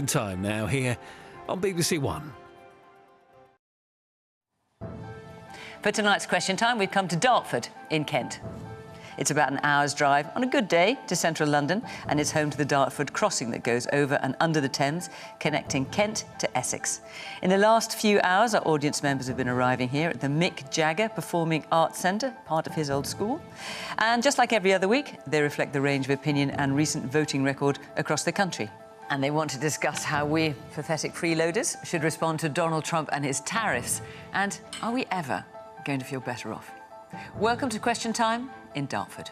Time now here on BBC One. For tonight's Question Time, we've come to Dartford in Kent. It's about an hour's drive on a good day to central London, and it's home to the Dartford crossing that goes over and under the Thames, connecting Kent to Essex. In the last few hours, our audience members have been arriving here at the Mick Jagger Performing Arts Centre, part of his old school. And just like every other week, they reflect the range of opinion and recent voting record across the country. And they want to discuss how we, pathetic freeloaders, should respond to Donald Trump and his tariffs. And are we ever going to feel better off? Welcome to Question Time in Dartford.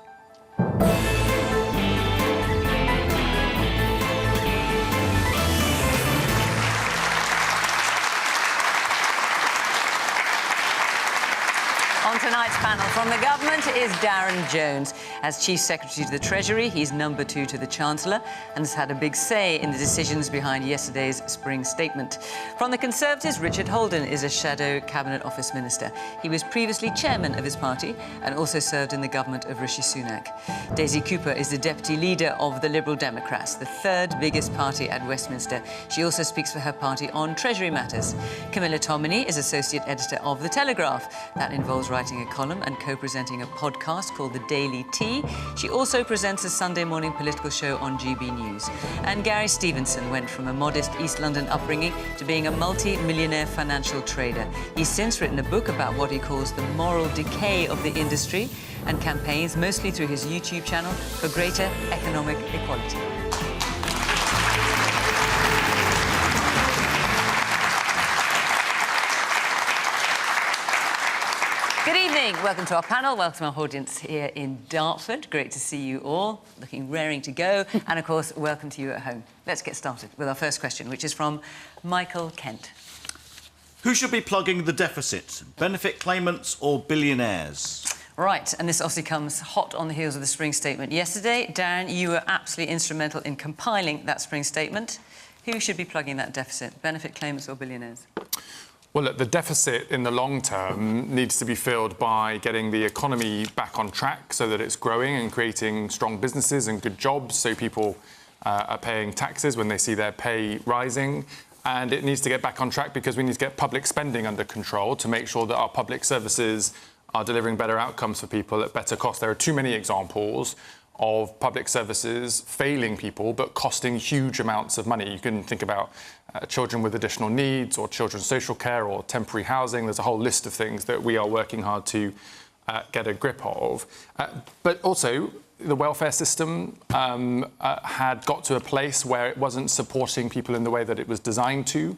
On tonight's panel from the government is Darren Jones. As Chief Secretary to the Treasury, he's number 2 to the Chancellor and has had a big say in the decisions behind yesterday's spring statement. From the Conservatives, Richard Holden is a shadow Cabinet Office Minister. He was previously chairman of his party and also served in the government of Rishi Sunak. Daisy Cooper is the Deputy Leader of the Liberal Democrats, the 3rd biggest party at Westminster. She also speaks for her party on Treasury matters. Camilla Tominey is Associate Editor of The Telegraph. That involves writing a column and co-presenting a podcast called The Daily Tea. She also presents a Sunday morning political show on GB News. And Gary Stevenson went from a modest East London upbringing to being a multi-millionaire financial trader. He's since written a book about what he calls the moral decay of the industry and campaigns, mostly through his YouTube channel, for greater economic equality. Good evening. Welcome to our panel. Welcome to our audience here in Dartford. Great to see you all, looking raring to go. And, of course, welcome to you at home. Let's get started with our first question, which is from Michael Kent. Who should be plugging the deficit? Benefit claimants or billionaires? Right, and this obviously comes hot on the heels of the spring statement yesterday. Darren, you were absolutely instrumental in compiling that spring statement. Who should be plugging that deficit? Benefit claimants or billionaires? Well, look, the deficit in the long term needs to be filled by getting the economy back on track so that it's growing and creating strong businesses and good jobs so people are paying taxes when they see their pay rising. And it needs to get back on track because we need to get public spending under control to make sure that our public services are delivering better outcomes for people at better cost. There are too many examples of public services failing people but costing huge amounts of money. You can think about children with additional needs or children's social care or temporary housing. There's a whole list of things that we are working hard to get a grip of. But also, the welfare system had got to a place where it wasn't supporting people in the way that it was designed to.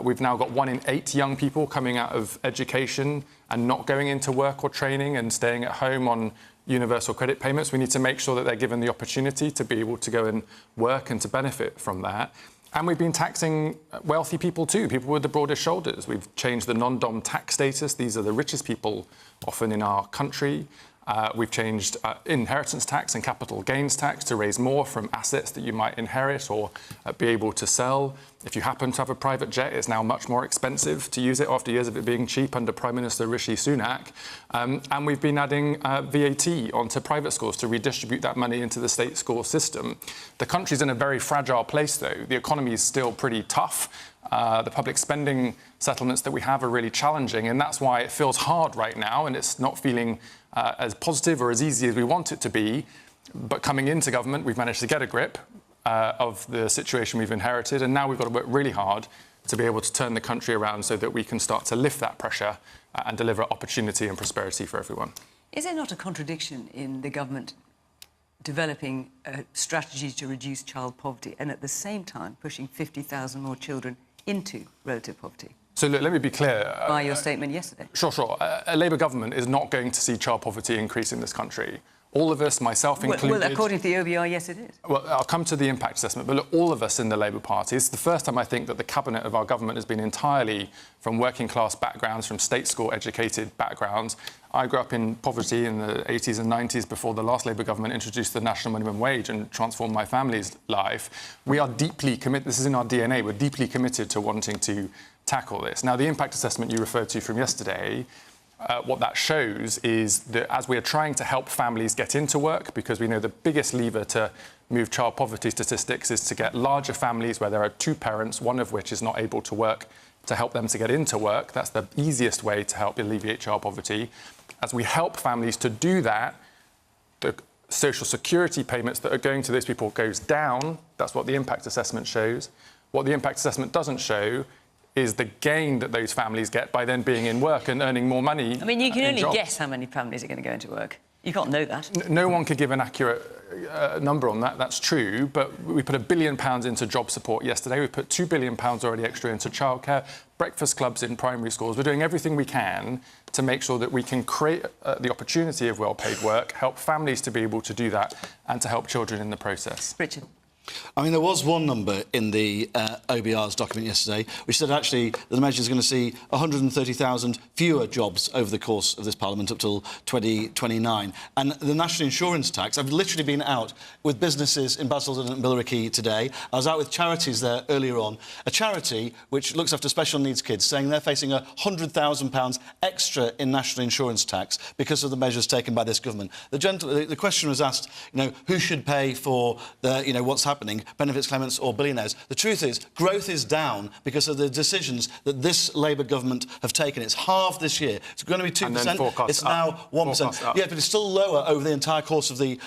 We've now got 1 in 8 young people coming out of education and not going into work or training and staying at home on universal credit payments. We need to make sure that they're given the opportunity to be able to go and work and to benefit from that. And we've been taxing wealthy people too, people with the broadest shoulders. We've changed the non-dom tax status. These are the richest people often in our country. We've changed inheritance tax and capital gains tax to raise more from assets that you might inherit or be able to sell. If you happen to have a private jet, it's now much more expensive to use it after years of it being cheap under Prime Minister Rishi Sunak. And we've been adding VAT onto private schools to redistribute that money into the state school system. The country's in a very fragile place, though. The economy is still pretty tough. The public spending settlements that we have are really challenging, and that's why it feels hard right now, and it's not feeling as positive or as easy as we want it to be. But coming into government, we've managed to get a grip of the situation we've inherited, and now we've got to work really hard to be able to turn the country around so that we can start to lift that pressure and deliver opportunity and prosperity for everyone. Is there not a contradiction in the government developing a strategy to reduce child poverty and at the same time pushing 50,000 more children into relative poverty? So look, let me be clear. By your statement yesterday. Sure. A Labour government is not going to see child poverty increase in this country. All of us, myself included... Well, according to the OBR, yes, it is. Well, I'll come to the impact assessment, but look, all of us in the Labour Party, it's the first time I think that the cabinet of our government has been entirely from working class backgrounds, from state school educated backgrounds. I grew up in poverty in the 80s and 90s before the last Labour government introduced the national minimum wage and transformed my family's life. We are deeply committed, this is in our DNA, we're deeply committed to wanting to tackle this. Now, the impact assessment you referred to from yesterday, what that shows is that as we are trying to help families get into work, because we know the biggest lever to move child poverty statistics is to get larger families where there are two parents, one of which is not able to work, to help them to get into work. That's the easiest way to help alleviate child poverty. As we help families to do that, the social security payments that are going to those people goes down. That's what the impact assessment shows. What the impact assessment doesn't show is the gain that those families get by then being in work and earning more money. I mean, you can only guess how many families are going to go into work. You can't know that. No one could give an accurate number on that, that's true, but we put £1 billion into job support yesterday. We put £2 billion already extra into childcare, breakfast clubs in primary schools. We're doing everything we can to make sure that we can create the opportunity of well-paid work, help families to be able to do that, and to help children in the process. Richard. I mean, there was one number in the OBR's document yesterday which said actually that the measure is going to see 130,000 fewer jobs over the course of this Parliament up till 2029. And the national insurance tax, I've literally been out with businesses in Basildon and Billericay today. I was out with charities there earlier on. A charity which looks after special needs kids saying they're facing £100,000 extra in national insurance tax because of the measures taken by this government. The question was asked, you know, who should pay for the, you know, what's happening, benefits claimants or billionaires. The truth is, growth is down because of the decisions that this Labour government have taken. It's halved this year. It's going to be 2%. It's now 1%. Yeah, but it's still lower over the entire course of the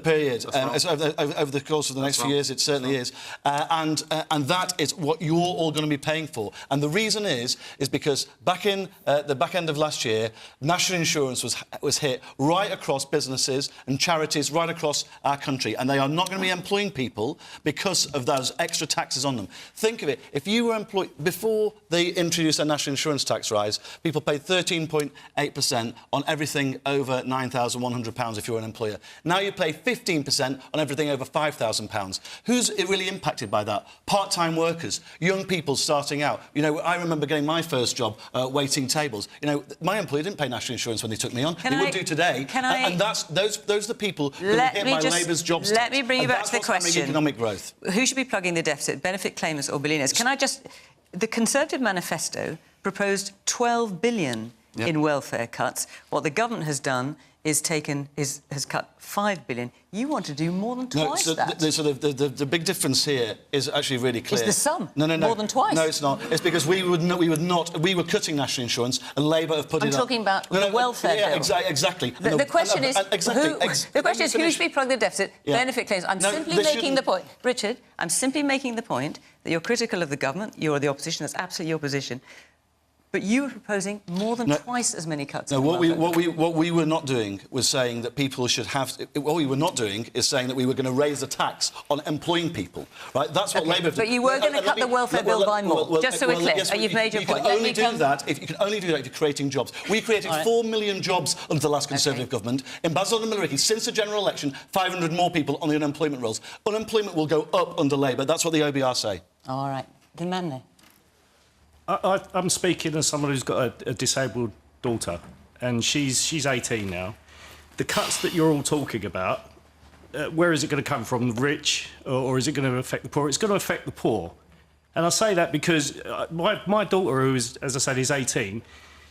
period. Over the course of the next few years, it certainly is. And that is what you're all going to be paying for. And the reason is because back in the back end of last year, national insurance was hit right across businesses and charities right across our country, and they are not going to be employing people because of those extra taxes on them. Think of it. If you were employed... Before they introduced a national insurance tax rise, people paid 13.8% on everything over £9,100 if you're an employer. Now you pay 15% on everything over £5,000. Who's really impacted by that? Part-time workers, young people starting out. You know, I remember getting my first job waiting tables. You know, my employer didn't pay national insurance when they took me on. They would do today. And that's those are the people who are hit by Labour's jobs tax. Let me bring you back to the question. Economic growth. Who should be plugging the deficit, benefit claimants or billionaires? Can I just... The Conservative manifesto proposed £12 billion in welfare cuts. What the government has done is has cut £5 billion. You want to do more than twice that. The big difference here is actually really clear. Is the sum? No. More than twice? No, it's not. It's because we were cutting national insurance and Labour have put it up. I'm talking about the welfare bill. Exactly. The question is who should be plugging the deficit? Benefit claims. I'm simply making the point. Richard, I'm simply making the point that you're critical of the government, you're the opposition, that's absolutely your position. But you were proposing more than twice as many cuts. No, what we were not doing was saying that people should have... What we were not doing is saying that we were going to raise the tax on employing people, right? That's what Labour... But you were going to cut the welfare bill by more, just so we're clear. Yes, you've made your point. You can only do that if you're creating jobs. We created 4 million jobs under the last Conservative government. In Basildon and Billericay, since the general election, 500 more people on the unemployment rolls. Unemployment will go up under Labour. That's what the OBR say. All right. The man there. I'm speaking as someone who's got a disabled daughter, and she's 18 now. The cuts that you're all talking about, where is it going to come from? The rich, or is it going to affect the poor? It's going to affect the poor. And I say that because my daughter, who is, as I said, is 18,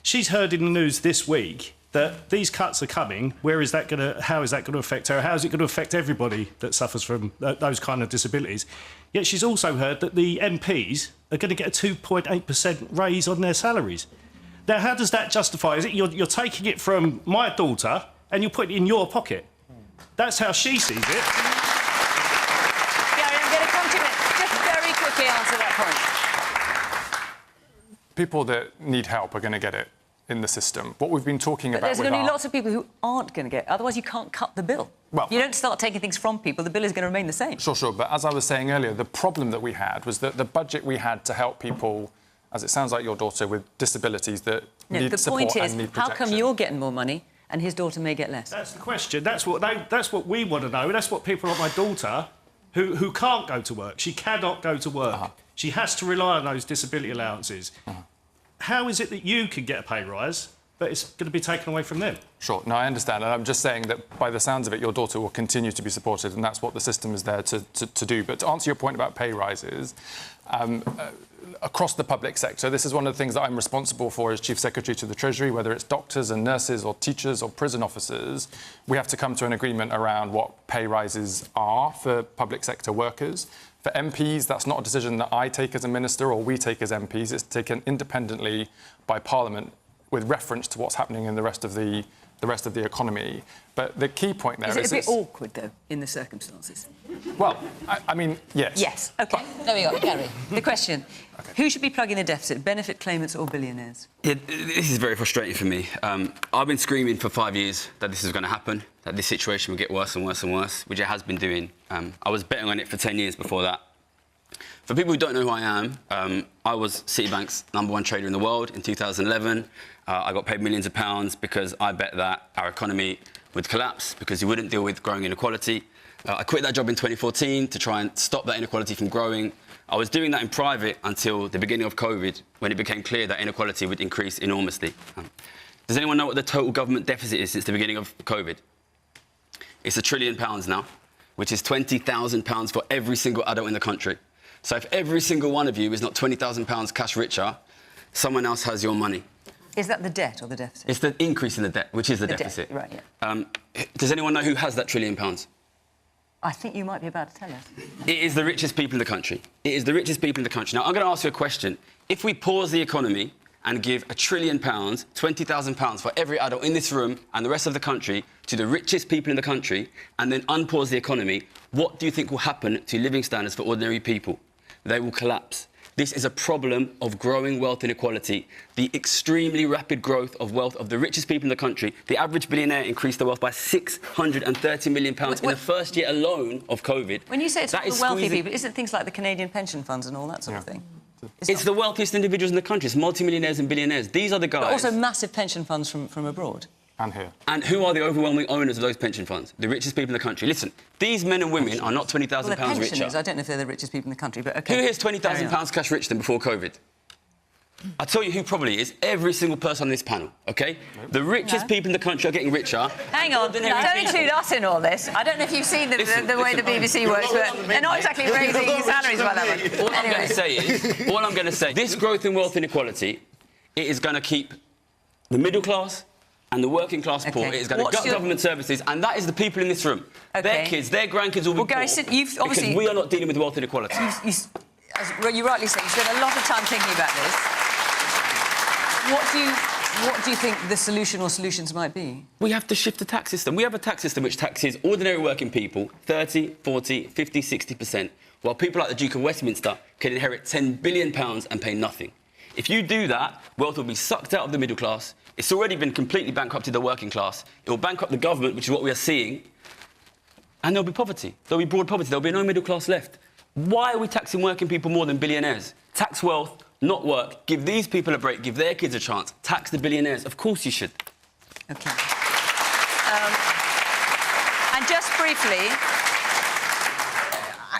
she's heard in the news this week that these cuts are coming. How is that going to affect her? How is it going to affect everybody that suffers from those kind of disabilities? Yet she's also heard that the MPs are going to get a 2.8% raise on their salaries. Now, how does that justify? Is it you're taking it from my daughter and you put it in your pocket? That's how she sees it. Gary, I'm going to come to you. Just very quickly answer that point. People that need help are going to get it in the system. What we've been talking about... There's going to be lots of people who aren't going to get it. Otherwise, you can't cut the bill. Well, you don't start taking things from people, the bill is going to remain the same. Sure. But as I was saying earlier, the problem that we had was that the budget we had to help people, as it sounds like your daughter, with disabilities that need support and need protection. How come you're getting more money and his daughter may get less? That's the question. That's what we want to know. That's what people like my daughter, who can't go to work. She cannot go to work. She has to rely on those disability allowances. How is it that you can get a pay rise but it's going to be taken away from them. Sure. No, I understand. And I'm just saying that by the sounds of it, your daughter will continue to be supported, and that's what the system is there to do. But to answer your point about pay rises, across the public sector, this is one of the things that I'm responsible for as Chief Secretary to the Treasury, whether it's doctors and nurses or teachers or prison officers. We have to come to an agreement around what pay rises are for public sector workers. For MPs, that's not a decision that I take as a minister or we take as MPs. It's taken independently by Parliament with reference to what's happening in the rest of the economy. But the key point there is... Is it a bit awkward, though, in the circumstances? Well, I mean, yes. Yes, OK. There we go, Gary. The question, who should be plugging the deficit, benefit claimants or billionaires? Yeah, this is very frustrating for me. I've been screaming for 5 years that this is going to happen, that this situation will get worse and worse and worse, which it has been doing. I was betting on it for 10 years before that. For people who don't know who I am, I was Citibank's #1 trader in the world in 2011. I got paid millions of pounds because I bet that our economy would collapse because we wouldn't deal with growing inequality. I quit that job in 2014 to try and stop that inequality from growing. I was doing that in private until the beginning of COVID, when it became clear that inequality would increase enormously. Does anyone know what the total government deficit is since the beginning of COVID? It's £1 trillion now, which is £20,000 for every single adult in the country. So if every single one of you is not £20,000 cash richer, someone else has your money. Is that the debt or the deficit? It's the increase in the debt, which is the deficit. Right, yeah. Does anyone know who has that £1 trillion? I think you might be about to tell us. It is the richest people in the country. It is the richest people in the country. Now, I'm going to ask you a question. If we pause the economy and give £1 trillion, £20,000 for every adult in this room and the rest of the country to the richest people in the country, and then unpause the economy, what do you think will happen to living standards for ordinary people? They will collapse. This is a problem of growing wealth inequality. The extremely rapid growth of wealth of the richest people in the country. The average billionaire increased their wealth by £630 million in the first year alone of COVID. When you say it's for the wealthy people, is it things like the Canadian pension funds and all that sort of thing? It's the wealthiest individuals in the country. It's multimillionaires and billionaires. These are the guys... But also massive pension funds from abroad. And here. And who are the overwhelming owners of those pension funds? The richest people in the country. Listen, these men and women are not £20,000 richer. I don't know if they're the richest people in the country, but OK. Who here's £20,000 cash rich than before COVID? I'll tell you who probably is. Every single person on this panel, OK? The richest people in the country are getting richer. Hang on, don't include us in all this. I don't know if you've seen the way the BBC works, but they're not exactly raising salaries by that much. All I'm going to say is, this growth in wealth inequality, it is going to keep the middle class and the working class poor. It is going to gut government services, and that is the people in this room. Their kids, their grandkids will be poor, Gary, you've obviously... because we are not dealing with wealth inequality. As you rightly say, you spent a lot of time thinking about this. What do you think the solution or solutions might be? We have to shift the tax system. We have a tax system which taxes ordinary working people 30, 40, 50, 60%, while people like the Duke of Westminster can inherit £10 billion and pay nothing. If you do that, wealth will be sucked out of the middle class. It's already been completely bankrupted the working class. It will bankrupt the government, which is what we are seeing. And there'll be poverty. There'll be broad poverty. There'll be no middle class left. Why are we taxing working people more than billionaires? Tax wealth, not work. Give these people a break. Give their kids a chance. Tax the billionaires. Of course you should. OK. And just briefly,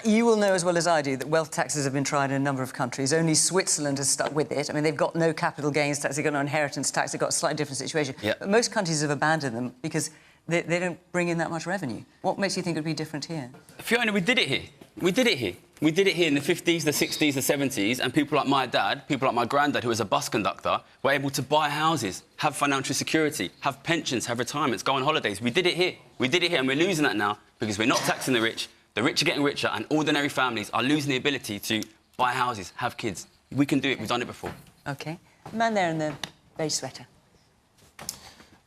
you will know as well as I do that wealth taxes have been tried in a number of countries. Only Switzerland has stuck with it. I mean, they've got no capital gains tax, they've got no inheritance tax, they've got a slightly different situation. Yep. But most countries have abandoned them because they don't bring in that much revenue. What makes you think it would be different here? Fiona, we did it here. We did it here. We did it here in the 50s, the 60s, the 70s, and people like my dad, people like my granddad, who was a bus conductor, were able to buy houses, have financial security, have pensions, have retirements, go on holidays. We did it here. We did it here, and we're losing that now because we're not taxing the rich. The rich are getting richer, and ordinary families are losing the ability to buy houses, have kids. We can do it. We've done it before. OK. The man there in the beige sweater.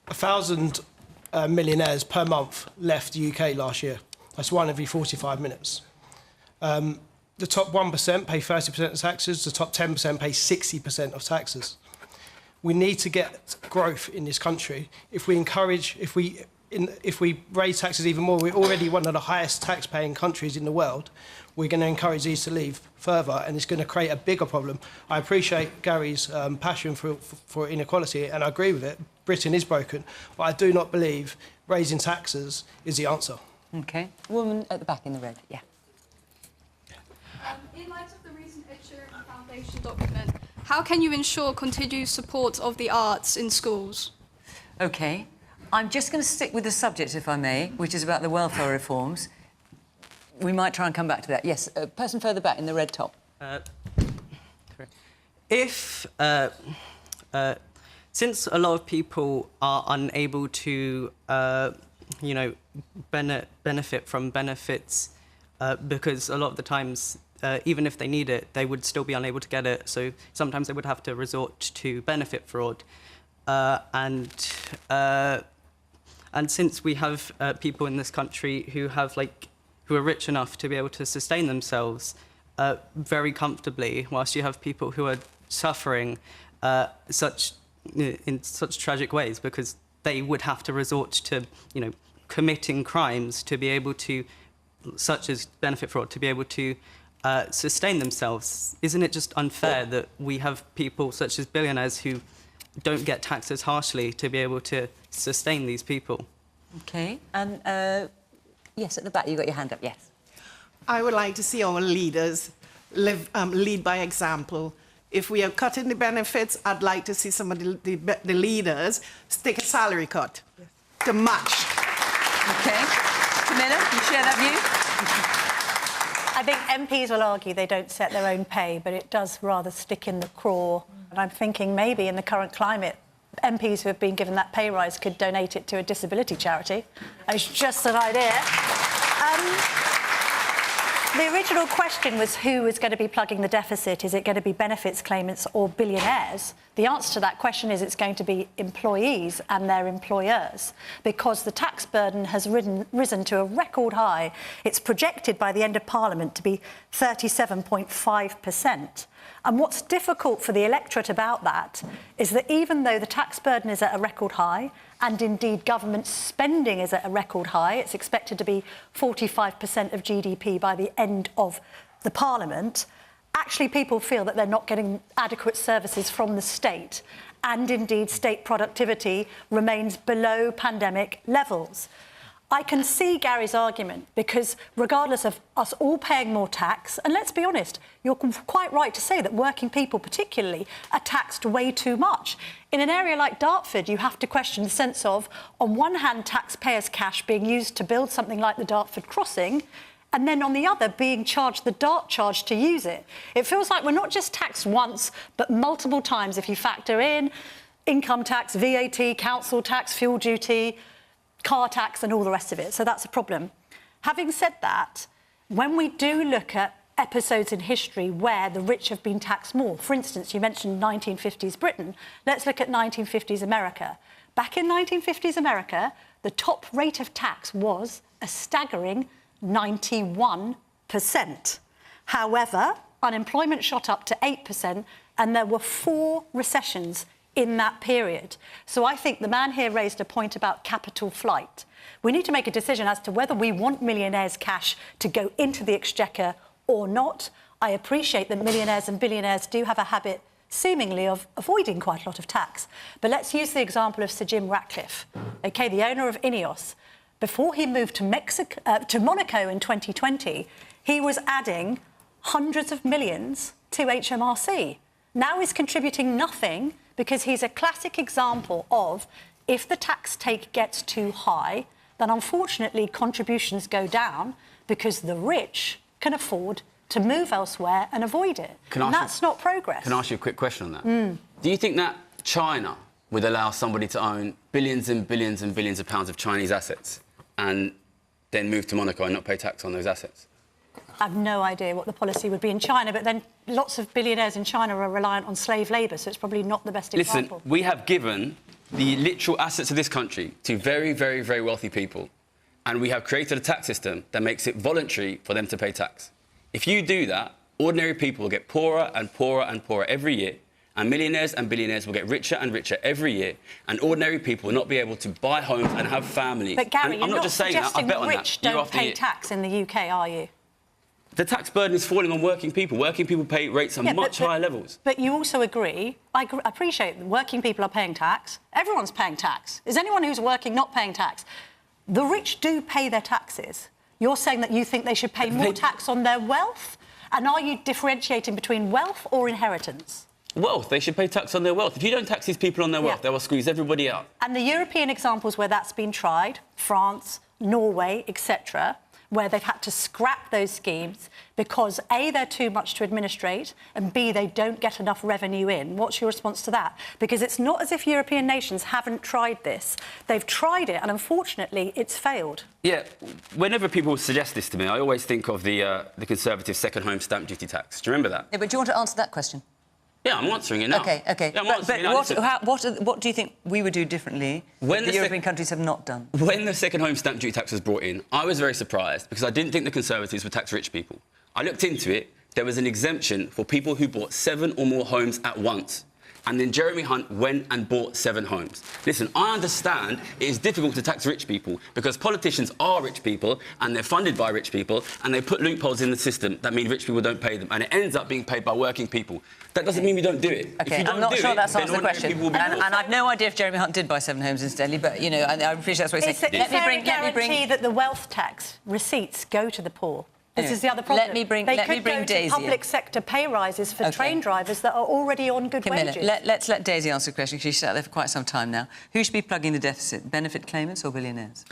1,000 millionaires per month left the UK last year. That's one every 45 minutes. The top 1% pay 30% of taxes. The top 10% pay 60% of taxes. We need to get growth in this country. If we raise taxes even more, we're already one of the highest tax-paying countries in the world. We're going to encourage these to leave further, and it's going to create a bigger problem. I appreciate Gary's passion for inequality, and I agree with it. Britain is broken, but I do not believe raising taxes is the answer. OK. Woman at the back in the red, yeah. In light of the recent Ed Sheeran Foundation document, how can you ensure continued support of the arts in schools? OK. I'm just going to stick with the subject, if I may, which is about the welfare reforms. We might try and come back to that. Yes, a person further back in the red top. Since a lot of people are unable to, benefit from benefits because a lot of the times, even if they need it, they would still be unable to get it. So sometimes they would have to resort to benefit fraud. And since we have people in this country who are rich enough to be able to sustain themselves very comfortably, whilst you have people who are suffering in such tragic ways because they would have to resort to, committing crimes to be able to, such as benefit fraud, to be able to sustain themselves. Isn't it just unfair that we have people such as billionaires who don't get taxed as harshly to be able to sustain these people? OK. And, yes, at the back, you got your hand up, yes. I would like to see our leaders lead by example. If we are cutting the benefits, I'd like to see some of the leaders take a salary cut to match. OK. Camilla, you share that view? I think MPs will argue they don't set their own pay, but it does rather stick in the craw. And I'm thinking maybe in the current climate, MPs who have been given that pay rise could donate it to a disability charity. It's just an idea. The original question was who is going to be plugging the deficit? Is it going to be benefits claimants or billionaires? The answer to that question is it's going to be employees and their employers, because the tax burden has risen to a record high. It's projected by the end of Parliament to be 37.5%. And what's difficult for the electorate about that is that even though the tax burden is at a record high, and indeed government spending is at a record high, it's expected to be 45% of GDP by the end of the Parliament, actually people feel that they're not getting adequate services from the state. And indeed state productivity remains below pandemic levels. I can see Gary's argument because regardless of us all paying more tax, and let's be honest, you're quite right to say that working people particularly are taxed way too much. In an area like Dartford, you have to question the sense of, on one hand, taxpayers' cash being used to build something like the Dartford crossing, and then on the other being charged the DART charge to use it. It feels like we're not just taxed once, but multiple times if you factor in income tax, VAT, council tax, fuel duty, car tax and all the rest of it. So that's a problem. Having said that, when we do look at episodes in history where the rich have been taxed more, for instance, you mentioned 1950s Britain, let's look at 1950s America. Back in 1950s America, the top rate of tax was a staggering 91%. However, unemployment shot up to 8% and there were 4 recessions in that period. So I think the man here raised a point about capital flight. We need to make a decision as to whether we want millionaires' cash to go into the exchequer or not. I appreciate that millionaires and billionaires do have a habit, seemingly, of avoiding quite a lot of tax. But let's use the example of Sir Jim Ratcliffe, OK, the owner of Ineos. Before he moved to Monaco in 2020, he was adding hundreds of millions to HMRC. Now he's contributing nothing because he's a classic example of if the tax take gets too high, then unfortunately contributions go down because the rich can afford to move elsewhere and avoid it. And that's not progress. Can I ask you a quick question on that? Do you think that China would allow somebody to own billions and billions and billions of pounds of Chinese assets and then move to Monaco and not pay tax on those assets? I have no idea what the policy would be in China, but then lots of billionaires in China are reliant on slave labour, so it's probably not the best example. Listen, we have given the literal assets of this country to very, very, very wealthy people, and we have created a tax system that makes it voluntary for them to pay tax. If you do that, ordinary people will get poorer and poorer and poorer every year, and millionaires and billionaires will get richer and richer every year, and ordinary people will not be able to buy homes and have families. But Gary, and I'm not just saying that, I bet on that. Rich don't pay tax in the UK, are you? The tax burden is falling on working people. Working people pay rates at much higher levels. But you also agree, I appreciate that working people are paying tax. Everyone's paying tax. Is anyone who's working not paying tax? The rich do pay their taxes. You're saying that you think they should pay more tax on their wealth? And are you differentiating between wealth or inheritance? Wealth. They should pay tax on their wealth. If you don't tax these people on their wealth, they will squeeze everybody out. And the European examples where that's been tried, France, Norway, etc., where they've had to scrap those schemes because A, they're too much to administrate, and B, they don't get enough revenue in. What's your response to that? Because it's not as if European nations haven't tried this. They've tried it, and unfortunately, it's failed. Yeah, whenever people suggest this to me, I always think of the Conservative second home stamp duty tax. Do you remember that? Yeah, but do you want to answer that question? Yeah, I'm answering it now. OK. Yeah, what do you think we would do differently that the European countries have not done? When the second home stamp duty tax was brought in, I was very surprised because I didn't think the Conservatives would tax rich people. I looked into it. There was an exemption for people who bought 7 or more homes at once. And then Jeremy Hunt went and bought 7 homes. Listen, I understand it is difficult to tax rich people because politicians are rich people and they're funded by rich people and they put loopholes in the system that mean rich people don't pay them and it ends up being paid by working people. That doesn't mean we don't do it. OK, I'm not sure that's answered the question. And I've no idea if Jeremy Hunt did buy 7 homes incidentally, but, you know, I appreciate that's what he's saying. Is there a guarantee that the wealth tax receipts go to the poor? This is the other problem. Let me bring Daisy. Public sector pay rises for train drivers that are already on good wages. Let's let Daisy answer the question, because she's sat there for quite some time now. Who should be plugging the deficit, benefit claimants or billionaires?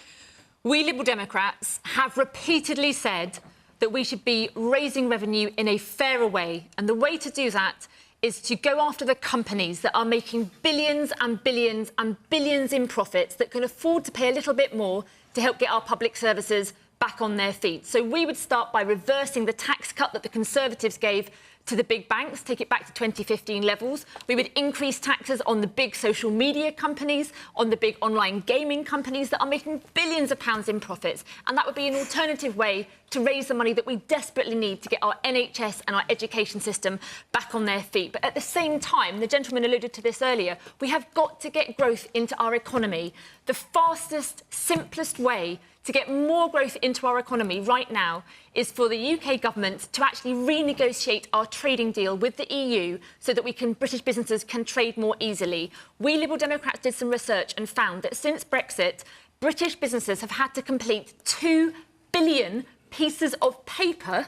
We Liberal Democrats have repeatedly said that we should be raising revenue in a fairer way, and the way to do that is to go after the companies that are making billions and billions and billions in profits that can afford to pay a little bit more to help get our public services back on their feet. So we would start by reversing the tax cut that the Conservatives gave to the big banks, take it back to 2015 levels. We would increase taxes on the big social media companies, on the big online gaming companies that are making billions of pounds in profits. And that would be an alternative way to raise the money that we desperately need to get our NHS and our education system back on their feet. But at the same time, the gentleman alluded to this earlier, we have got to get growth into our economy. The fastest, simplest way to get more growth into our economy right now is for the UK government to actually renegotiate our trading deal with the EU so that British businesses can trade more easily. We Liberal Democrats did some research and found that since Brexit, British businesses have had to complete 2 billion pieces of paper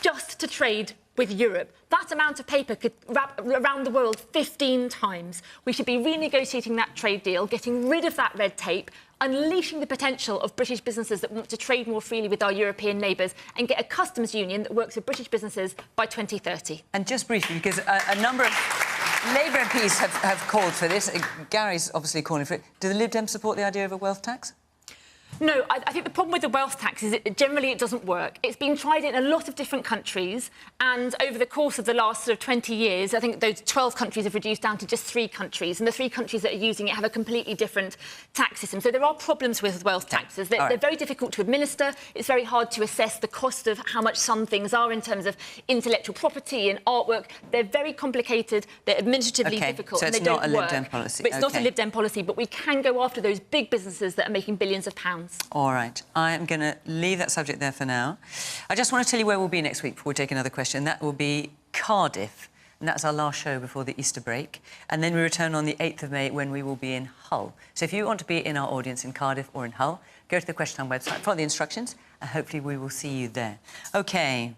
just to trade with Europe. That amount of paper could wrap around the world 15 times. We should be renegotiating that trade deal, getting rid of that red tape, unleashing the potential of British businesses that want to trade more freely with our European neighbours and get a customs union that works with British businesses by 2030. And just briefly, because a number of Labour MPs have called for this. Gary's obviously calling for it. Do the Lib Dems support the idea of a wealth tax? No, I think the problem with the wealth tax is generally it doesn't work. It's been tried in a lot of different countries, and over the course of the last 20 years, I think those 12 countries have reduced down to just 3 countries, and the 3 countries that are using it have a completely different tax system. So there are problems with wealth taxes. They're very difficult to administer. It's very hard to assess the cost of how much some things are in terms of intellectual property and artwork. They're very complicated. They're administratively difficult, and they don't work. So it's not a Lib Dem policy. But it's not a Lib Dem policy, but we can go after those big businesses that are making billions of pounds. All right. I am going to leave that subject there for now. I just want to tell you where we'll be next week before we take another question. That will be Cardiff, and that's our last show before the Easter break. And then we return on the 8th of May when we will be in Hull. So if you want to be in our audience in Cardiff or in Hull, go to the Question Time website, follow the instructions, and hopefully we will see you there. OK.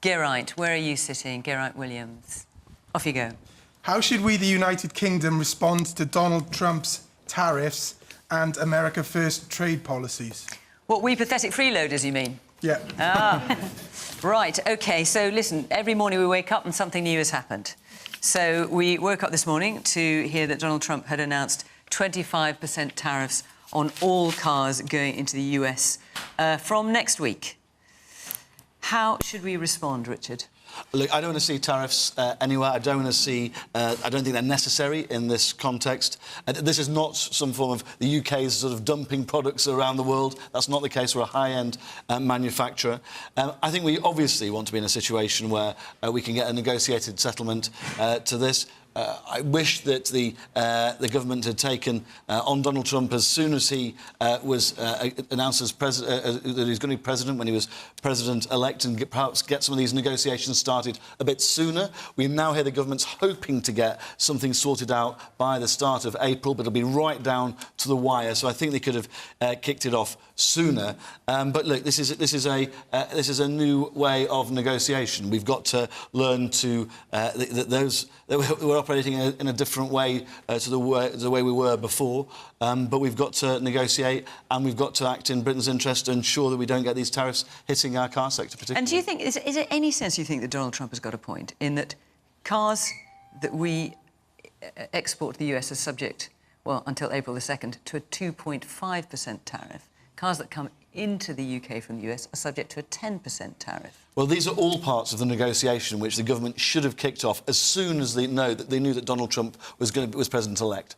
Geraint, where are you sitting? Geraint Williams. Off you go. How should we, the United Kingdom, respond to Donald Trump's tariffs and America First trade policies? What, we pathetic freeloaders, you mean? Yeah. Right, OK, so listen, every morning we wake up and something new has happened. So we woke up this morning to hear that Donald Trump had announced 25% tariffs on all cars going into the US from next week. How should we respond, Richard? Look, I don't want to see tariffs anywhere. I don't want to see... I don't think they're necessary in this context. This is not some form of the UK's sort of dumping products around the world. That's not the case. We're a high-end manufacturer. I think we obviously want to be in a situation where we can get a negotiated settlement to this. I wish that the government had taken on Donald Trump as soon as he was announced as that he was going to be president, when he was president-elect, and perhaps get some of these negotiations started a bit sooner. We now hear the government's hoping to get something sorted out by the start of April, but it'll be right down to the wire. So I think they could have kicked it off sooner. But look, this is a new way of negotiation. We've got to learn to we're operating in a different way to the way we were before. But we've got to negotiate, and we've got to act in Britain's interest to ensure that we don't get these tariffs hitting our car sector particularly. And do you think, is there any sense you think that Donald Trump has got a point in that cars that we export to the US are subject, well, until April the 2nd, to a 2.5% tariff? Cars that come into the UK from the US are subject to a 10% tariff. Well, these are all parts of the negotiation which the government should have kicked off as soon as they knew that Donald Trump was president-elect.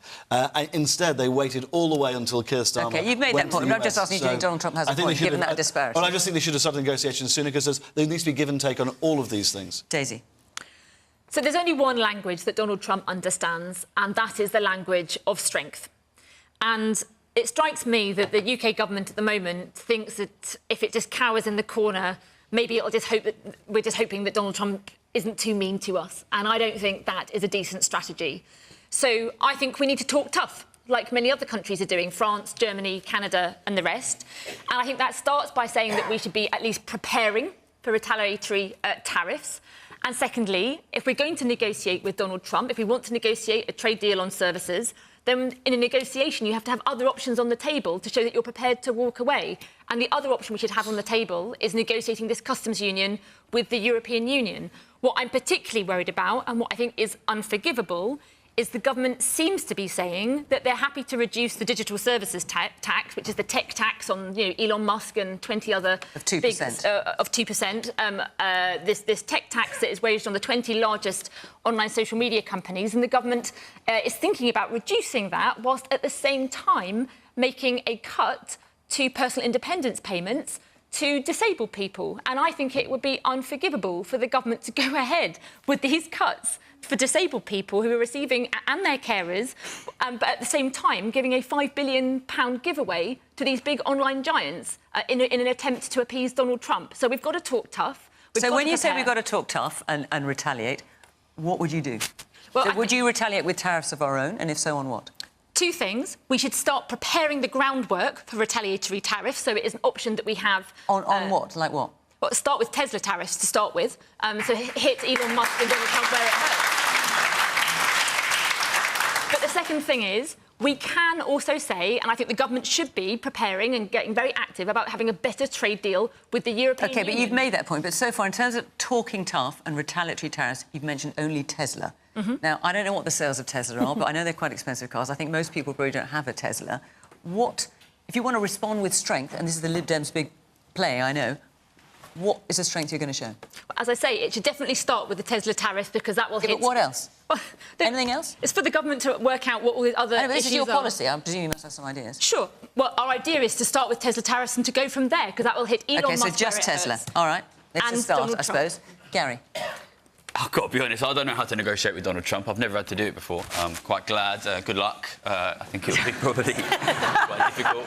Instead, they waited all the way until Keir Starmer. OK, you've made that point. I'm just asking you, do you think Donald Trump has a point, given that disparity? Well, I just think they should have started negotiations sooner, because there needs to be give and take on all of these things. Daisy. So there's only one language that Donald Trump understands, and that is the language of strength. And it strikes me that the UK government at the moment thinks that if it just cowers in the corner, maybe it'll just hope that we're just hoping that Donald Trump isn't too mean to us. And I don't think that is a decent strategy. So I think we need to talk tough, like many other countries are doing, France, Germany, Canada and the rest. And I think that starts by saying that we should be at least preparing for retaliatory tariffs. And secondly, if we're going to negotiate with Donald Trump, if we want to negotiate a trade deal on services, then in a negotiation you have to have other options on the table to show that you're prepared to walk away. And the other option we should have on the table is negotiating this customs union with the European Union. What I'm particularly worried about, and what I think is unforgivable, is the government seems to be saying that they're happy to reduce the digital services tax, which is the tech tax on Elon Musk and 20 other... Of 2%. Of 2%. This tech tax that is waged on the 20 largest online social media companies. And the government is thinking about reducing that, whilst at the same time making a cut to personal independence payments to disabled people. And I think it would be unforgivable for the government to go ahead with these cuts for disabled people who are receiving, and their carers, but at the same time giving a £5 billion giveaway to these big online giants in an attempt to appease Donald Trump. So we've got to talk tough. So when you say we've got to talk tough and retaliate, what would you do? Well, so would you retaliate with tariffs of our own, and if so, on what? Two things. We should start preparing the groundwork for retaliatory tariffs, so it is an option that we have... On what? Like what? Well, start with Tesla tariffs to start with, so hit Elon Musk and Donald Trump where it hurts. But the second thing is, we can also say, and I think the government should be preparing and getting very active about having a better trade deal with the European Union. OK, but you've made that point. But so far, in terms of talking tough and retaliatory tariffs, you've mentioned only Tesla. Now, I don't know what the sales of Tesla are, but I know they're quite expensive cars. I think most people probably don't have a Tesla. If you want to respond with strength, and this is the Lib Dems' big play, I know, what is the strength you're going to show? As I say, it should definitely start with the Tesla tariffs, because that will hit... But what else? Anything else? It's for the government to work out what all the other issues are. This is your policy. I presume you must have some ideas. Sure. Well, our idea is to start with Tesla tariffs and to go from there, because that will hit Elon Musk. OK, so just Tesla. All right. It's a start, I suppose. Gary? I've got to be honest, I don't know how to negotiate with Donald Trump. I've never had to do it before. I'm quite glad. Good luck. I think it'll be probably quite difficult.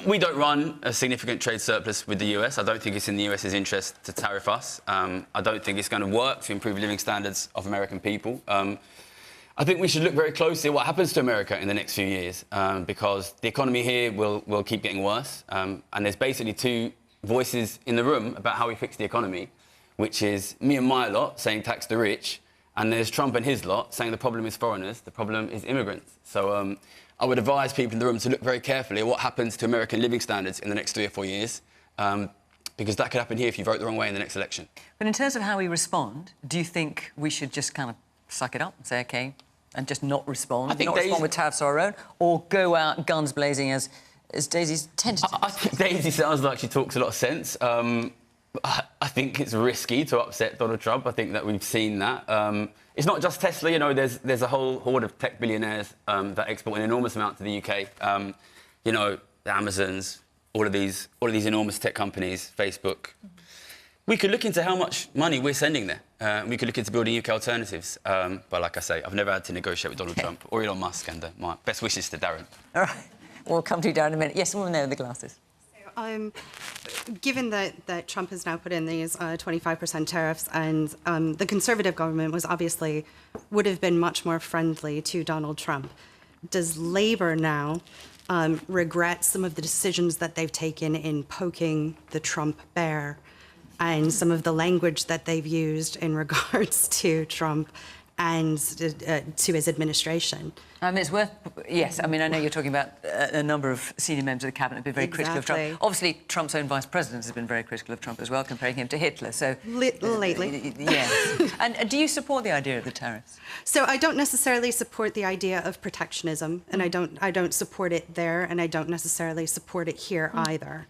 We don't run a significant trade surplus with the US. I don't think it's in the US's interest to tariff us. I don't think it's going to work to improve living standards of American people. I think we should look very closely at what happens to America in the next few years, because the economy here will keep getting worse. And there's basically two voices in the room about how we fix the economy, which is me and my lot saying tax the rich, and there's Trump and his lot saying the problem is foreigners, the problem is immigrants. So I would advise people in the room to look very carefully at what happens to American living standards in the next 3 or 4 years, because that could happen here if you vote the wrong way in the next election. But in terms of how we respond, do you think we should just kind of suck it up and say, OK, and just not respond? Respond with tariffs of our own, or go out guns blazing as Daisy's tentative? I think Daisy sounds like she talks a lot of sense. I think it's risky to upset Donald Trump. I think that we've seen that. It's not just Tesla, there's a whole horde of tech billionaires that export an enormous amount to the UK. The Amazons, all of these enormous tech companies, Facebook. We could look into how much money we're sending there. We could look into building UK alternatives. But like I say, I've never had to negotiate with Donald Trump or Elon Musk, and my best wishes to Darren. All right. We'll come to you, Darren, in a minute. Yes, someone there with the glasses. Given that Trump has now put in these 25% tariffs, and the Conservative government would have been much more friendly to Donald Trump, does Labour now regret some of the decisions that they've taken in poking the Trump bear and some of the language that they've used in regards to Trump and to his administration? It's worth... Yes, I mean, I know you're talking about a number of senior members of the Cabinet have been very critical of Trump. Obviously, Trump's own Vice President has been very critical of Trump as well, comparing him to Hitler, so... Lately. Yes. And do you support the idea of the tariffs? So I don't necessarily support the idea of protectionism, and I don't support it there, and I don't necessarily support it here either.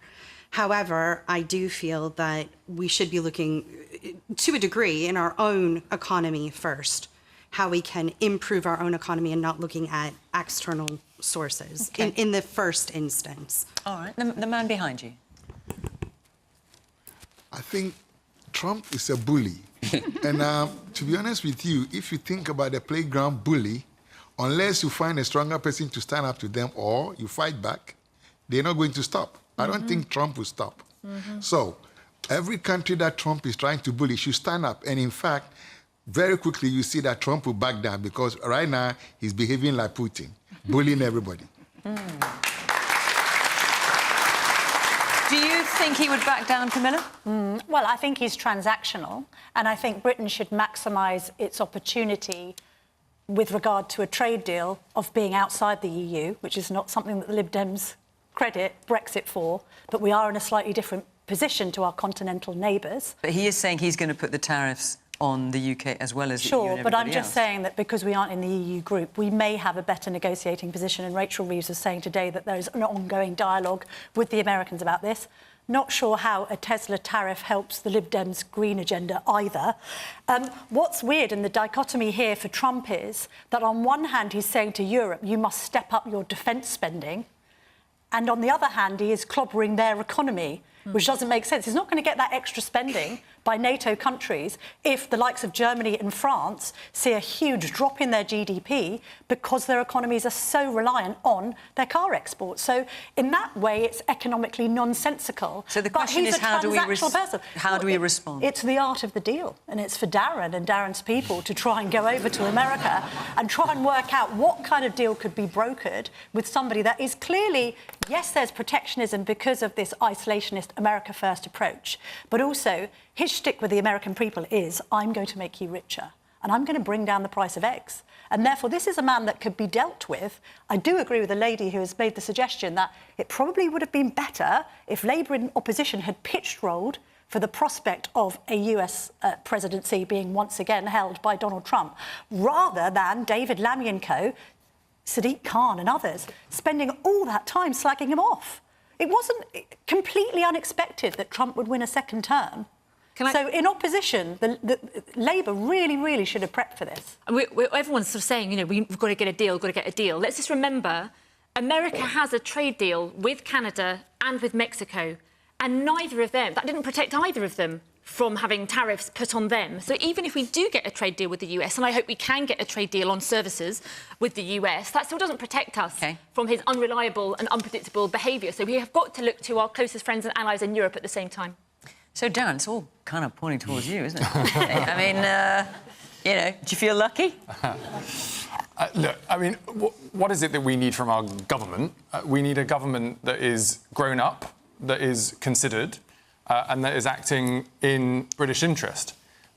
However, I do feel that we should be looking, to a degree, in our own economy first, how we can improve our own economy and not looking at external sources in the first instance. All right. The man behind you. I think Trump is a bully. And to be honest with you, if you think about the playground bully, unless you find a stronger person to stand up to them or you fight back, they're not going to stop. I don't think Trump will stop. So every country that Trump is trying to bully should stand up. And in fact, very quickly you see that Trump will back down because right now he's behaving like Putin, bullying everybody. Do you think he would back down, Camilla? Well, I think he's transactional, and I think Britain should maximise its opportunity with regard to a trade deal of being outside the EU, which is not something that the Lib Dems credit Brexit for, but we are in a slightly different position to our continental neighbours. But he is saying he's going to put the tariffs on the UK as well as the EU and Sure, but I'm just else. saying that because we aren't in the EU group, we may have a better negotiating position, and Rachel Reeves was saying today that there is an ongoing dialogue with the Americans about this. Not sure how a Tesla tariff helps the Lib Dems' green agenda either. What's weird in the dichotomy here for Trump is that on one hand he's saying to Europe, you must step up your defence spending, and on the other hand he is clobbering their economy, which doesn't make sense. He's not going to get that extra spending by NATO countries if the likes of Germany and France see a huge drop in their GDP because their economies are so reliant on their car exports. So in that way, it's economically nonsensical. So the question is, how do we respond? It's the art of the deal, and it's for Darren and Darren's people to try and go over to America and try and work out what kind of deal could be brokered with somebody that is clearly, yes, there's protectionism because of this isolationist America First approach, but also his shtick with the American people is, I'm going to make you richer and I'm going to bring down the price of eggs. And therefore, this is a man that could be dealt with. I do agree with the lady who has made the suggestion that it probably would have been better if Labour in opposition had pitch-rolled for the prospect of a US presidency being once again held by Donald Trump, rather than David Lammy and co, Sadiq Khan and others, spending all that time slagging him off. It wasn't completely unexpected that Trump would win a second term. So in opposition, the Labour really should have prepped for this. Everyone's sort of saying, you know, we've got to get a deal, got to get a deal. Let's just remember, America has a trade deal with Canada and with Mexico, and neither of them, that didn't protect either of them from having tariffs put on them. So even if we do get a trade deal with the US, and I hope we can get a trade deal on services with the US, that still doesn't protect us from his unreliable and unpredictable behaviour. So we have got to look to our closest friends and allies in Europe at the same time. So, Darren, it's all kind of pointing towards you, isn't it? I mean, you know, do you feel lucky? Look, I mean, what is it that we need from our government? We need a government that is grown up, that is considered, and that is acting in British interest.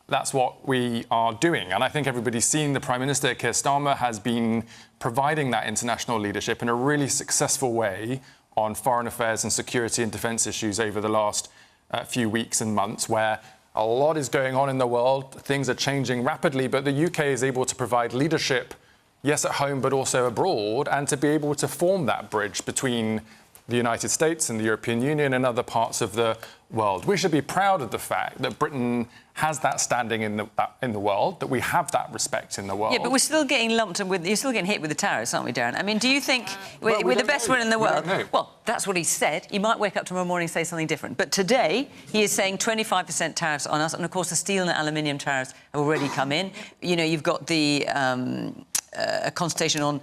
That's what we are doing. And I think everybody's seen the Prime Minister, Keir Starmer, has been providing that international leadership in a really successful way on foreign affairs and security and defence issues over the last few weeks and months, where a lot is going on in the world. Things are changing rapidly, but the UK is able to provide leadership, yes, at home, but also abroad, and to be able to form that bridge between the United States and the European Union and other parts of the world. We should be proud of the fact that Britain has that standing in the world, that we have that respect in the world. Yeah, but we're still getting lumped with... You're still getting hit with the tariffs, aren't we, Darren? I mean, do you think we're the best one in the world? Well, that's what he said. He might wake up tomorrow morning and say something different. But today, he is saying 25% tariffs on us. And, of course, the steel and aluminium tariffs have already come in. You know, you've got the a consultation on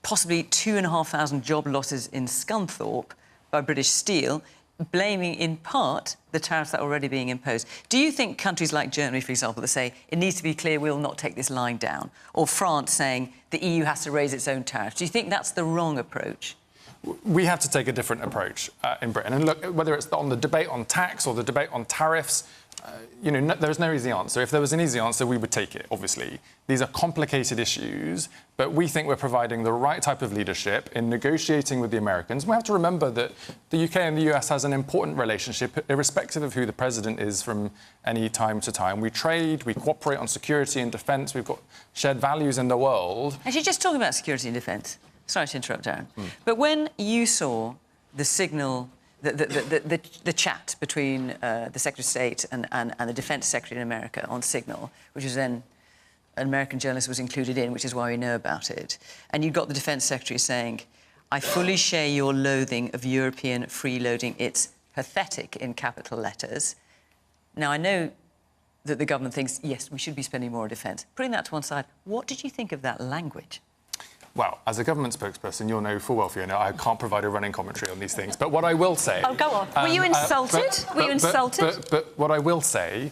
possibly 2,500 job losses in Scunthorpe by British Steel, blaming in part the tariffs that are already being imposed. Do you think countries like Germany, for example, that say it needs to be clear we'll not take this line down, or France saying the EU has to raise its own tariffs, do you think that's the wrong approach? We have to take a different approach in Britain. And look, whether it's on the debate on tax or the debate on tariffs, you know, there's no easy answer. If there was an easy answer, we would take it, obviously. These are complicated issues, but we think we're providing the right type of leadership in negotiating with the Americans. We have to remember that the UK and the US has an important relationship, irrespective of who the president is from any time to time. We trade, we cooperate on security and defence, we've got shared values in the world. Actually, just talking about security and defence, sorry to interrupt, Darren, but when you saw the signal... The chat between the Secretary of State and the Defence Secretary in America on Signal, which was then an American journalist was included in, which is why we know about it. And you got the Defence Secretary saying, I fully share your loathing of European freeloading. It's pathetic, in capital letters. Now, I know that the government thinks, yes, we should be spending more on defence. Putting that to one side, what did you think of that language? Well, as a government spokesperson, you'll know full well, Fiona, I can't provide a running commentary on these things. But what I will say... Oh, go on. Were you insulted? Were you insulted? But what I will say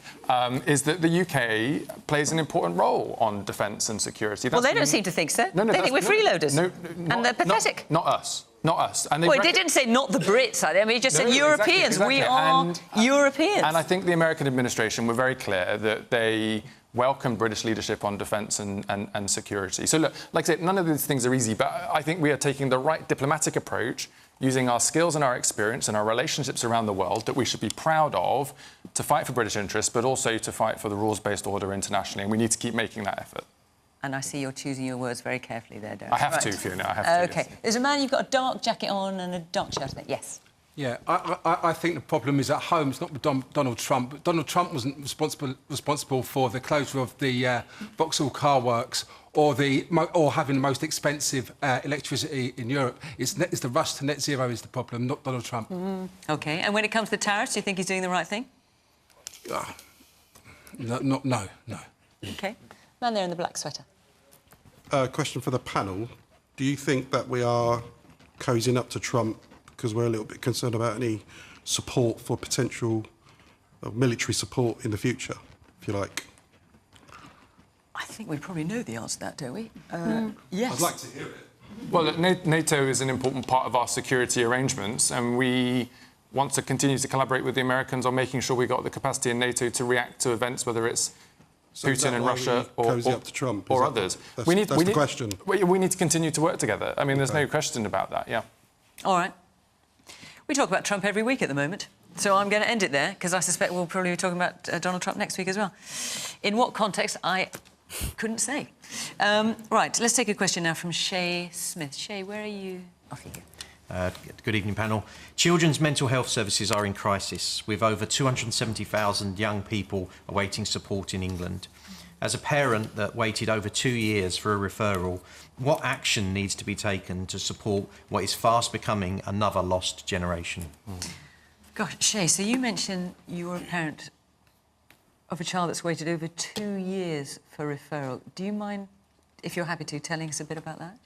is that the UK plays an important role on defence and security. Well, they don't seem to think so. They think we're freeloaders. And they're pathetic. Not us. Not us. And well, they didn't say not the Brits. I mean, he just said Europeans. Exactly. We are Europeans. And I think the American administration were very clear that they welcome British leadership on defence and security. So, look, like I said, none of these things are easy, but I think we are taking the right diplomatic approach, using our skills and our experience and our relationships around the world that we should be proud of to fight for British interests, but also to fight for the rules-based order internationally, and we need to keep making that effort. And I see you're choosing your words very carefully there, Darren. I have to, Fiona, I have to. OK. Yes. There's a man, you've got a dark jacket on and a dark shirt, I think. Yes. Yeah, I think the problem is at home. It's not with Donald Trump. Donald Trump wasn't responsible for the closure of the Vauxhall Car Works or having the most expensive electricity in Europe. It's the rush to net zero is the problem, not Donald Trump. OK. And when it comes to tariffs, do you think he's doing the right thing? No. OK. Man there in the black sweater. Question for the panel. Do you think that we are cozying up to Trump because we're a little bit concerned about any support for potential military support in the future, if you like? I think we probably know the answer to that, don't we? Yes. I'd like to hear it. Well, look, NATO is an important part of our security arrangements, and we want to continue to collaborate with the Americans on making sure we've got the capacity in NATO to react to events, whether it's Putin and Russia or others. That's the question. We need to continue to work together. I mean, there's no question about that, yeah. All right. We talk about Trump every week at the moment, so I'm going to end it there, because I suspect we'll probably be talking about Donald Trump next week as well. In what context, I couldn't say. Right, let's take a question now from Shay Smith. Shay, where are you? Off you go. Good evening, panel. Children's mental health services are in crisis, with over 270,000 young people awaiting support in England. As a parent that waited over 2 years for a referral, what action needs to be taken to support what is fast becoming another lost generation? Gosh, Shay, so you mentioned you were a parent of a child that's waited over 2 years for referral. Do you mind, if you're happy to, telling us a bit about that?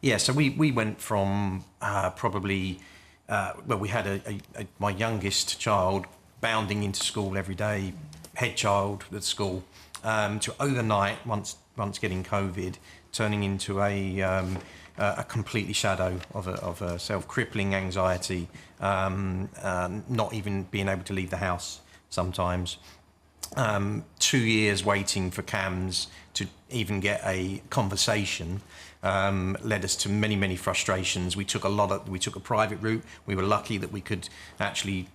Yeah, so we went from probably... well, we had my youngest child bounding into school every day, head child at school, to overnight, once getting COVID, turning into a completely shadow of a self-crippling anxiety, not even being able to leave the house sometimes. 2 years waiting for CAMS to even get a conversation led us to many frustrations. We took a private route. We were lucky that we could actually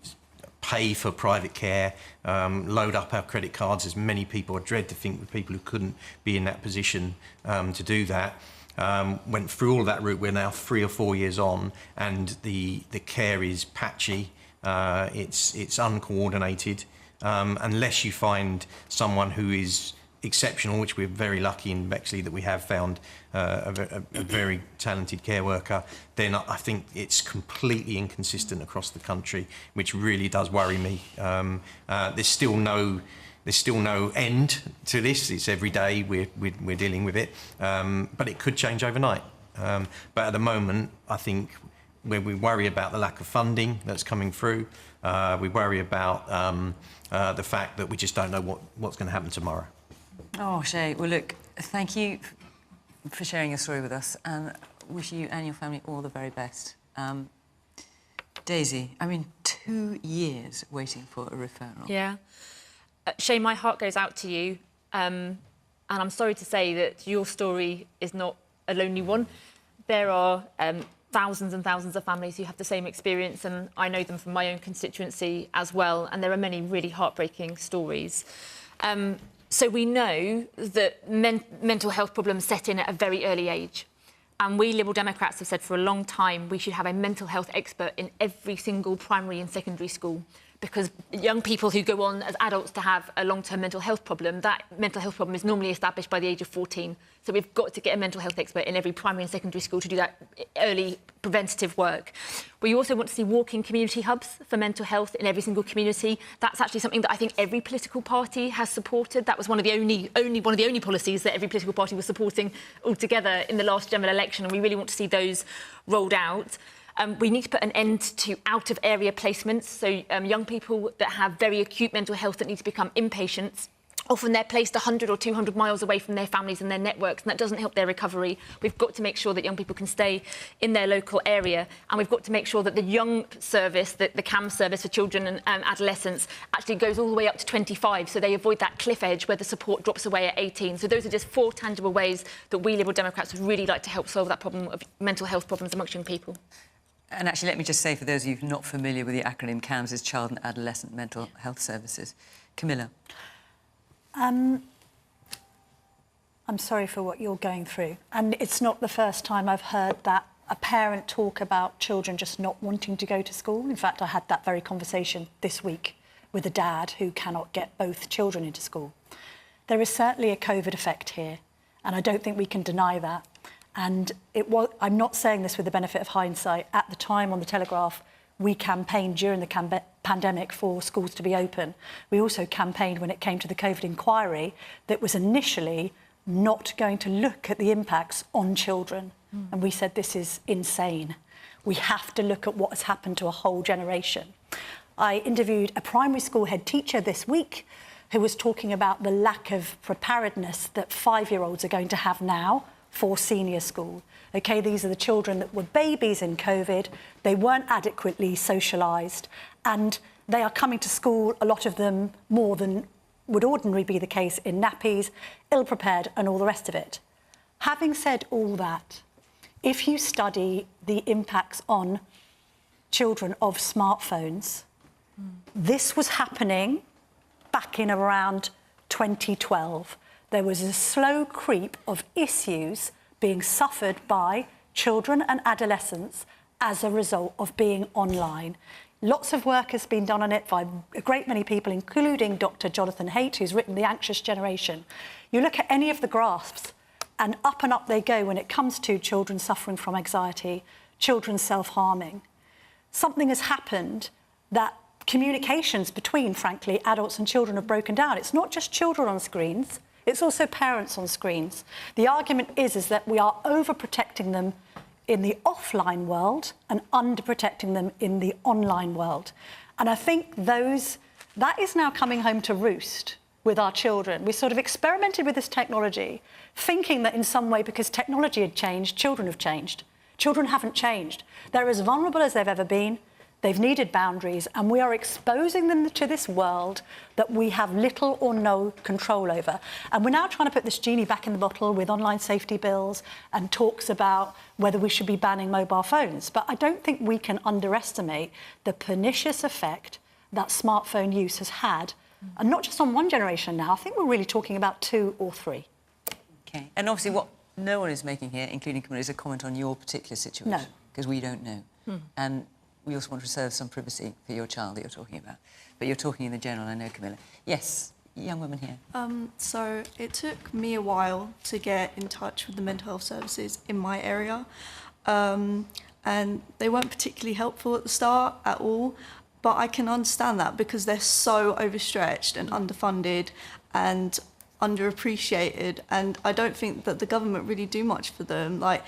pay for private care, load up our credit cards, as many people. I dread to think of people who couldn't be in that position to do that. Went through all of that route. We're now 3 or 4 years on, and the care is patchy. It's uncoordinated. Unless you find someone who is exceptional, which we're very lucky in Bexley that we have found a very talented care worker, then I think it's completely inconsistent across the country, which really does worry me. There's still no end to this. It's every day we're dealing with it, but it could change overnight. But at the moment, I think when we worry about the lack of funding that's coming through, we worry about the fact that we just don't know what's going to happen tomorrow. Oh, Shay, well, look, thank you for sharing your story with us, and wish you and your family all the very best. Daisy, I mean, 2 years waiting for a referral. Yeah. Shay, my heart goes out to you, and I'm sorry to say that your story is not a lonely one. There are thousands and thousands of families who have the same experience, and I know them from my own constituency as well, and there are many really heartbreaking stories. So we know that mental health problems set in at a very early age. And we Liberal Democrats have said for a long time we should have a mental health expert in every single primary and secondary school, because young people who go on as adults to have a long-term mental health problem, that mental health problem is normally established by the age of 14. So we've got to get a mental health expert in every primary and secondary school to do that early preventative work. We also want to see walking community hubs for mental health in every single community. That's actually something that I think every political party has supported. That was one of the only policies that every political party was supporting altogether in the last general election, and we really want to see those rolled out. We need to put an end to out-of-area placements, so young people that have very acute mental health that need to become inpatients. Often they're placed 100 or 200 miles away from their families and their networks, and that doesn't help their recovery. We've got to make sure that young people can stay in their local area, and we've got to make sure that the young service, the CAM service for children and adolescents, actually goes all the way up to 25, so they avoid that cliff edge where the support drops away at 18. So those are just 4 tangible ways that we Liberal Democrats would really like to help solve that problem of mental health problems amongst young people. And actually, let me just say, for those of you not familiar with the acronym, CAMS is Child and Adolescent Mental Health Services. Camilla. I'm sorry for what you're going through. And it's not the first time I've heard that a parent talk about children just not wanting to go to school. In fact, I had that very conversation this week with a dad who cannot get both children into school. There is certainly a COVID effect here, and I don't think we can deny that. And I'm not saying this with the benefit of hindsight. At the time on The Telegraph, we campaigned during the pandemic for schools to be open. We also campaigned when it came to the COVID inquiry that was initially not going to look at the impacts on children. And we said, this is insane. We have to look at what has happened to a whole generation. I interviewed a primary school head teacher this week who was talking about the lack of preparedness that 5-year-olds are going to have now for senior school. OK, these are the children that were babies in COVID. They weren't adequately socialised, and they are coming to school, a lot of them more than would ordinarily be the case, in nappies, ill-prepared and all the rest of it. Having said all that, if you study the impacts on children of smartphones, this was happening back in around 2012. There was a slow creep of issues being suffered by children and adolescents as a result of being online. Lots of work has been done on it by a great many people, including Dr. Jonathan Haidt, who's written The Anxious Generation. You look at any of the graphs, and up they go when it comes to children suffering from anxiety, children self-harming. Something has happened that communications between, frankly, adults and children have broken down. It's not just children on screens, it's also parents on screens. The argument is that we are overprotecting them in the offline world and underprotecting them in the online world. And I think that is now coming home to roost with our children. We sort of experimented with this technology, thinking that in some way, because technology had changed, children have changed. Children haven't changed. They're as vulnerable as they've ever been. They've needed boundaries, and we are exposing them to this world that we have little or no control over. And we're now trying to put this genie back in the bottle with online safety bills and talks about whether we should be banning mobile phones. But I don't think we can underestimate the pernicious effect that smartphone use has had, and not just on one generation now, I think we're really talking about 2 or 3. OK. And obviously what no one is making here, including Camilla, is a comment on your particular situation. No. Because we don't know. And we also want to reserve some privacy for your child that you're talking about. But you're talking in the general, I know, Camilla. Yes, young woman here. So it took me a while to get in touch with the mental health services in my area. And they weren't particularly helpful at the start at all. But I can understand that because they're so overstretched and underfunded and underappreciated. And I don't think that the government really do much for them. Like,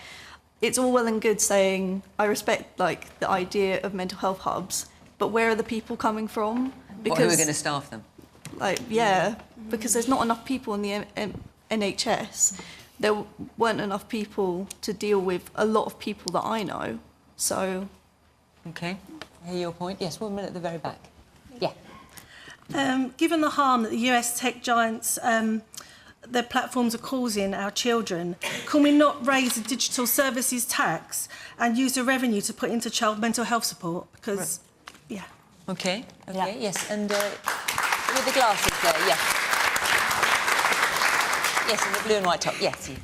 it's all well and good saying, I respect, like, the idea of mental health hubs, but where are the people coming from? Because who are going to staff them? Like, yeah, because there's not enough people in the NHS. There weren't enough people to deal with a lot of people that I know, so... OK. I hear your point. Yes, 1 minute at the very back. Yeah. Given the harm that the US tech giants, their platforms are causing our children, can we not raise the digital services tax and use the revenue to put into child mental health support? Because, yeah. OK, OK, yes. And with the glasses there, yes. Yes, in the blue and white top, yes. You.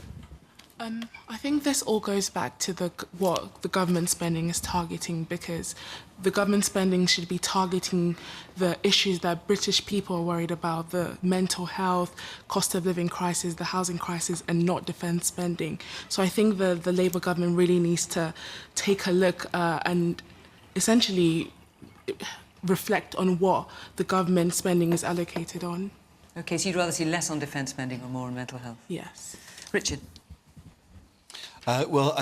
I think this all goes back to what the government spending is targeting, because the government spending should be targeting the issues that British people are worried about, the mental health, cost of living crisis, the housing crisis, and not defence spending. So I think the Labour government really needs to take a look and essentially reflect on what the government spending is allocated on. OK, so you'd rather see less on defence spending or more on mental health? Yes. Richard? Well,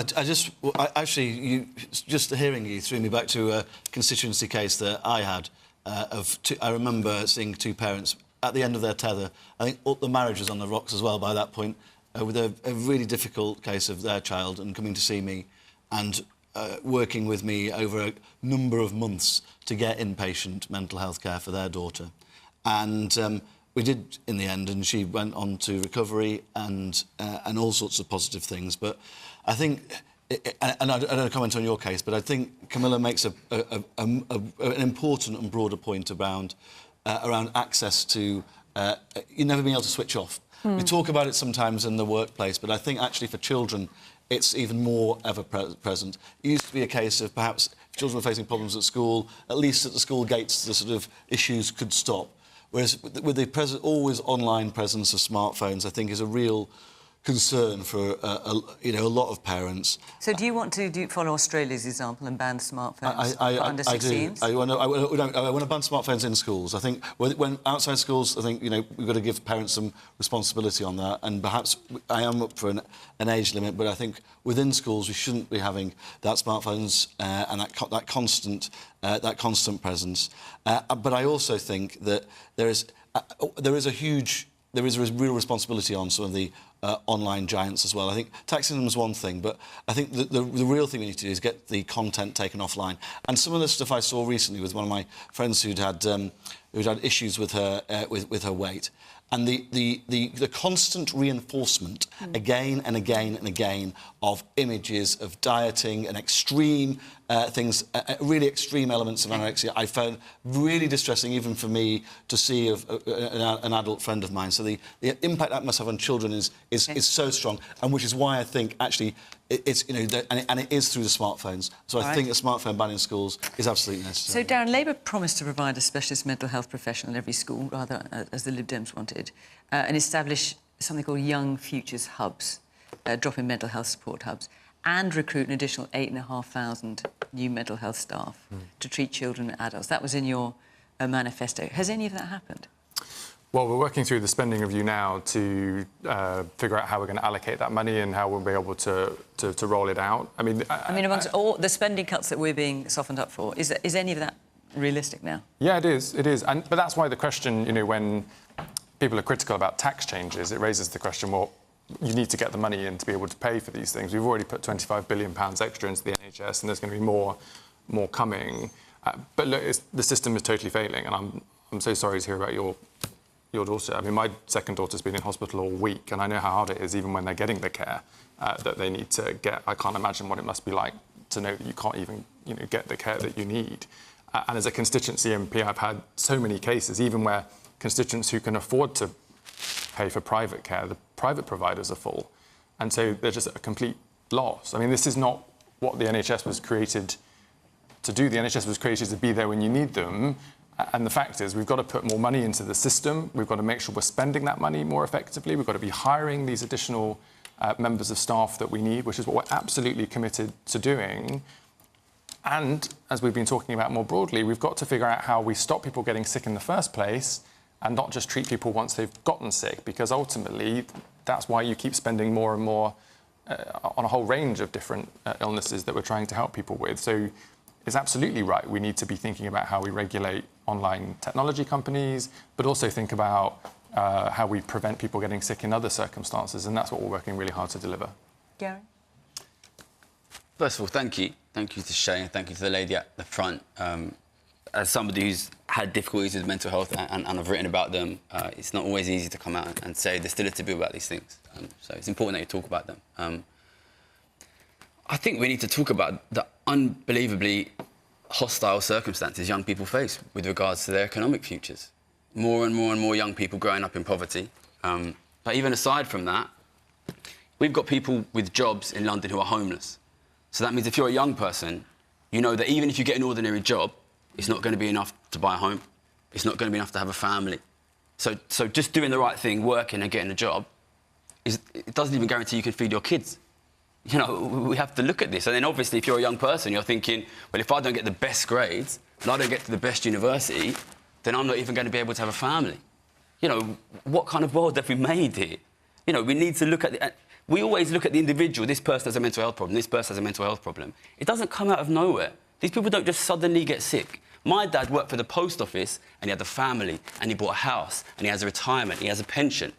actually, just hearing you threw me back to a constituency case that I had. I remember seeing 2 parents at the end of their tether. I think the marriage was on the rocks as well by that point, with a really difficult case of their child, and coming to see me and working with me over a number of months to get inpatient mental health care for their daughter. And we did in the end, and she went on to recovery and all sorts of positive things. But I think, and I don't comment on your case, but I think Camilla makes an important and broader point around access to you never being able to switch off. We talk about it sometimes in the workplace, but I think actually for children it's even more ever present. It used to be a case of perhaps if children were facing problems at school, at least at the school gates the sort of issues could stop. Whereas with the always online presence of smartphones, I think is a real concern for a lot of parents. So do you want to follow Australia's example and ban smartphones for under 16s? I want to ban smartphones in schools. I think when outside schools, I think we've got to give parents some responsibility on that. And perhaps I am up for an age limit, but I think within schools we shouldn't be having that smartphones and that constant presence. But I also think that there is a real responsibility on some of the online giants as well. I think taxing them is one thing, but I think the real thing we need to do is get the content taken offline. And some of the stuff I saw recently with one of my friends who'd had issues with her weight, and the constant reinforcement again and again and again of images of dieting and extreme things, really extreme elements of anorexia, I found really distressing, even for me, to see of an adult friend of mine. So the impact that must have on children is so strong, and which is why I think actually it's and it is through the smartphones. So I think a smartphone ban in schools is absolutely necessary. So Darren, Labour promised to provide a specialist mental health professional in every school, rather as the Lib Dems wanted, and establish something called Young Futures Hubs, drop-in mental health support hubs, and recruit an additional 8,500 new mental health staff to treat children and adults. That was in your manifesto. Has any of that happened? Well, we're working through the spending review now to figure out how we're going to allocate that money and how we'll be able to roll it out. I mean, amongst all the spending cuts that we're being softened up for, is any of that realistic now? Yeah, it is. It is. But that's why the question, when people are critical about tax changes, it raises the question, well, you need to get the money in to be able to pay for these things. We've already put £25 billion extra into the NHS, and there's going to be more coming. But look, the system is totally failing, and I'm so sorry to hear about your daughter. I mean, my second daughter's been in hospital all week, and I know how hard it is, even when they're getting the care that they need to get. I can't imagine what it must be like to know that you can't even, get the care that you need. And as a constituency MP, I've had so many cases, even where constituents who can afford to pay for private care, the private providers are full. And so they're just at a complete loss. I mean, this is not what the NHS was created to do. The NHS was created to be there when you need them. And the fact is, we've got to put more money into the system. We've got to make sure we're spending that money more effectively. We've got to be hiring these additional members of staff that we need, which is what we're absolutely committed to doing. And, as we've been talking about more broadly, we've got to figure out how we stop people getting sick in the first place and not just treat people once they've gotten sick, because ultimately that's why you keep spending more and more on a whole range of different illnesses that we're trying to help people with. So it's absolutely right. We need to be thinking about how we regulate online technology companies, but also think about how we prevent people getting sick in other circumstances, and that's what we're working really hard to deliver. Gary? First of all, thank you. Thank you to Shay and thank you to the lady at the front. As somebody who's had difficulties with mental health and I've written about them, it's not always easy to come out and say there's still a taboo about these things. So it's important that you talk about them. I think we need to talk about the unbelievably hostile circumstances young people face with regards to their economic futures. More and more and more young people growing up in poverty. But even aside from that, we've got people with jobs in London who are homeless. So that means if you're a young person, you know that even if you get an ordinary job, it's not going to be enough to buy a home. It's not going to be enough to have a family. So just doing the right thing, working and getting a job, it doesn't even guarantee you can feed your kids. You know, we have to look at this. And then obviously, if you're a young person, you're thinking, well, if I don't get the best grades and I don't get to the best university, then I'm not even going to be able to have a family. You know, what kind of world have we made here? You know, we need to look at we always look at the individual. This person has a mental health problem. This person has a mental health problem. It doesn't come out of nowhere. These people don't just suddenly get sick. My dad worked for the post office and he had a family and he bought a house and he has a retirement, he has a pension.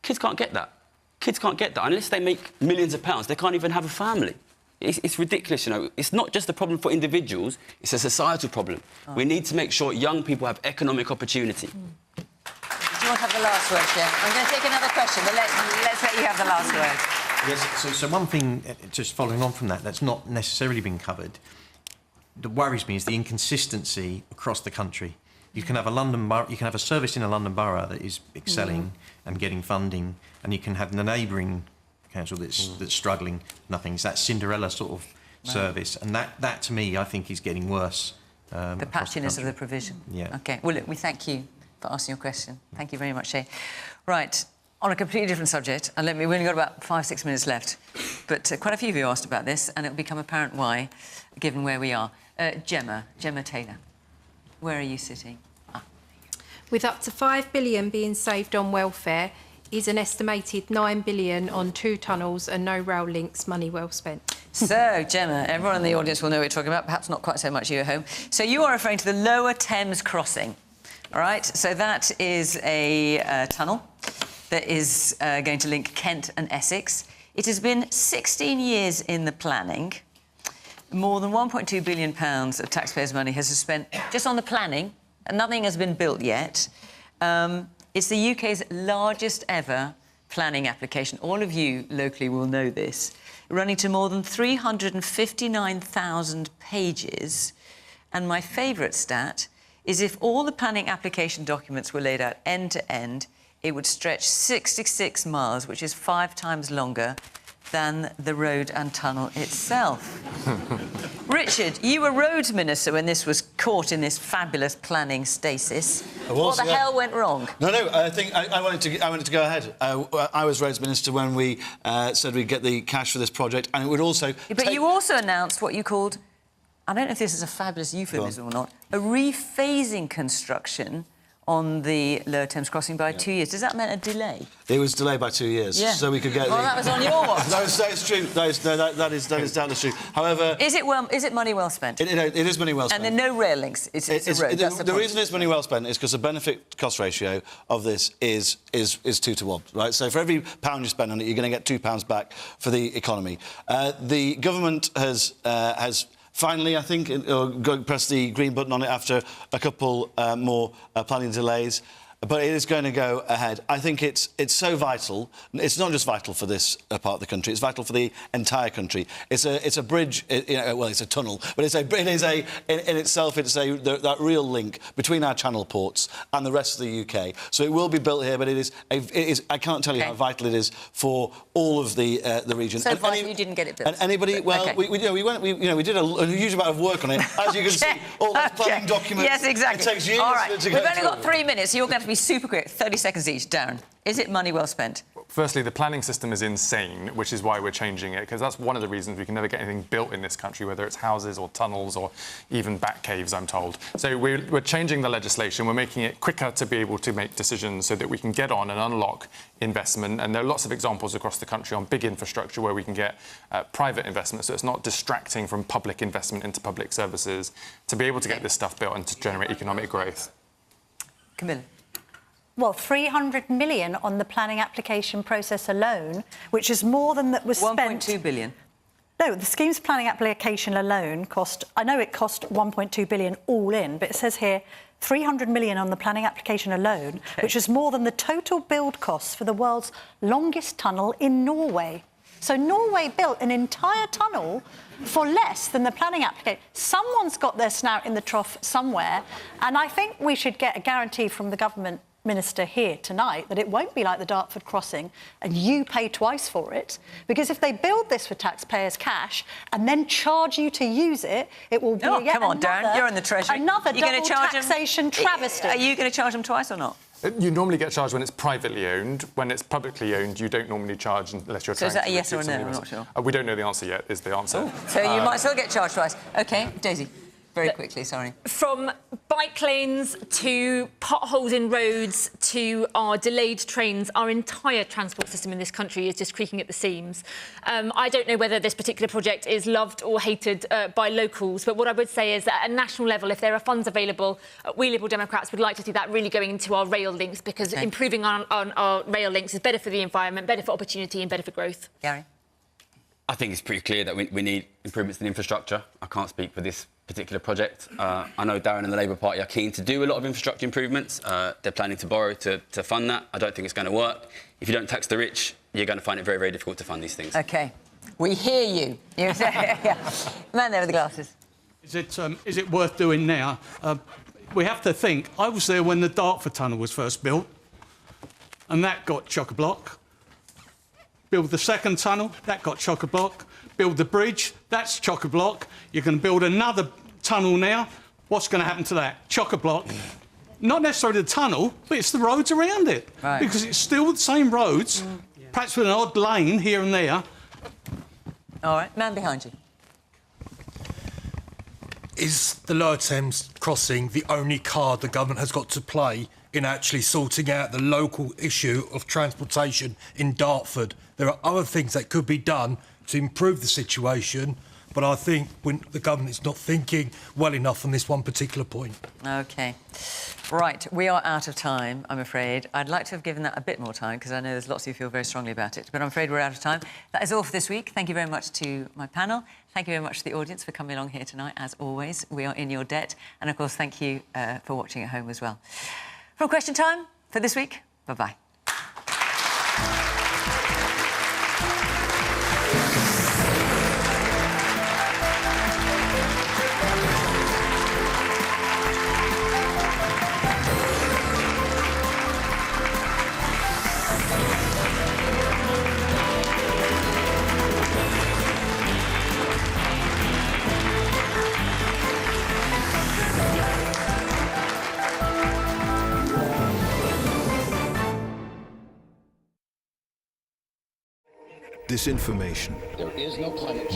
Kids can't get that. Kids can't get that. Unless they make millions of pounds, they can't even have a family. It's ridiculous, you know. It's not just a problem for individuals, it's a societal problem. Oh. We need to make sure young people have economic opportunity. Do you want to have the last word, Jim? I'm going to take another question, but let's let you have the last word. Yes, so one thing, just following on from that, that's not necessarily been covered, that worries me is the inconsistency across the country. You can have a service in a London borough that is excelling and getting funding, and you can have the neighbouring council that's struggling, nothing. It's that Cinderella sort of service, and that to me, I think, is getting worse. The patchiness of the provision. Yeah. OK. Well, look, we thank you for asking your question. Thank you very much, Shay. Right, on a completely different subject, and we've only got about 5-6 minutes left, but quite a few of you asked about this, and it'll become apparent why, given where we are. Gemma Taylor, where are you sitting? With up to £5 billion being saved on welfare, is an estimated £9 billion on 2 tunnels and no rail links, money well spent. So, Gemma, everyone in the audience will know what you're talking about, perhaps not quite so much you at home. So you are referring to the Lower Thames Crossing, all right? So that is a tunnel that is going to link Kent and Essex. It has been 16 years in the planning. More than £1.2 billion of taxpayers' money has been spent just on the planning, and nothing has been built yet. It's the UK's largest ever planning application. All of you locally will know this. Running to more than 359,000 pages. And my favourite stat is if all the planning application documents were laid out end to end, it would stretch 66 miles, which is 5 times longer than the road and tunnel itself. Richard, you were roads minister when this was caught in this fabulous planning stasis. What the hell went wrong? No, I think I wanted to go ahead. I was roads minister when we said we'd get the cash for this project, and it would also. But you also announced what you called, I don't know if this is a fabulous euphemism or not, a rephasing construction on the Lower Thames Crossing by 2 years. Does that mean a delay? It was delayed by 2 years, so we could get. Well, that was on your watch. That is true. That is doubtless true. However, is it money well spent? It is money well spent. And there are no rail links. It's a road. The reason it's money well spent is because the benefit-cost ratio of this is 2 to 1, right? So for every pound you spend on it, you're going to get £2 back for the economy. The government has finally, I think, pressed the green button on it after a couple more planning delays. but it is going to go ahead. I think it's so vital. It's not just vital for this part of the country. It's vital for the entire country. It's a bridge. Well, it's a tunnel, but in itself that real link between our channel ports and the rest of the UK. So it will be built here, but it is. I can't tell you how vital it is for all of the region. So far, you didn't get it built. And anybody? Well, okay. we did a huge amount of work on it. As you can see, all those planning documents. Yes, exactly. It takes years all right. to We've go only through. got 3 minutes, so you're going to be super quick. 30 seconds each. Darren, is it money well spent? Firstly, the planning system is insane, which is why we're changing it, because that's one of the reasons we can never get anything built in this country, whether it's houses or tunnels or even bat caves, I'm told. So we're changing the legislation. We're making it quicker to be able to make decisions so that we can get on and unlock investment. And there are lots of examples across the country on big infrastructure where we can get private investment, so it's not distracting from public investment into public services, to be able to get this stuff built and to generate economic growth. Camilla. Well, 300 million on the planning application process alone, which is more than that was spent... 1.2 billion. No, the scheme's planning application alone cost... I know it cost 1.2 billion all in, but it says here 300 million on the planning application alone, which is more than the total build costs for the world's longest tunnel in Norway. So Norway built an entire tunnel for less than the planning application. Someone's got their snout in the trough somewhere, and I think we should get a guarantee from the government minister here tonight that it won't be like the Dartford crossing and you pay twice for it, because if they build this with taxpayers' cash and then charge you to use it, it will be yet come on, Darren, you're in the Treasury. Another You're double taxation travesty. Are you going to charge them twice or not? You normally get charged when it's privately owned. When it's publicly owned, you don't normally charge unless you're So trying to... is that a yes or a no? somebody I'm else. not sure. We don't know the answer yet, is the answer. So you might still get charged twice. OK, Daisy, very quickly, sorry. From bike lanes to potholes in roads to our delayed trains, our entire transport system in this country is just creaking at the seams. I don't know whether this particular project is loved or hated by locals, but what I would say is that at a national level, if there are funds available, we Liberal Democrats would like to see that really going into our rail links, because improving on our rail links is better for the environment, better for opportunity and better for growth. Gary? I think it's pretty clear that we need improvements in infrastructure. I can't speak for this particular project. I know Darren and the Labour Party are keen to do a lot of infrastructure improvements. They're planning to borrow to fund that. I don't think it's going to work. If you don't tax the rich, you're going to find it very, very difficult to fund these things. OK. We hear you. Man there with the glasses. Is it worth doing now? We have to think. I was there when the Dartford tunnel was first built, and that got chock-a-block. Build the second tunnel, that got chock-a-block. Build the bridge, that's chock-a-block. You're going to build another tunnel now. What's going to happen to that? Chock-a-block. Not necessarily the tunnel, but it's the roads around it. Right. Because it's still the same roads, perhaps with an odd lane here and there. All right, man behind you. Is the Lower Thames crossing the only card the government has got to play in actually sorting out the local issue of transportation in Dartford? There are other things that could be done to improve the situation, but I think when the government is not thinking well enough on this one particular point. OK. Right, we are out of time, I'm afraid. I'd like to have given that a bit more time, because I know there's lots of you who feel very strongly about it, but I'm afraid we're out of time. That is all for this week. Thank you very much to my panel. Thank you very much to the audience for coming along here tonight, as always. We are in your debt. And, of course, thank you for watching at home as well. From Question Time for this week, bye-bye. Disinformation. There is no climate change.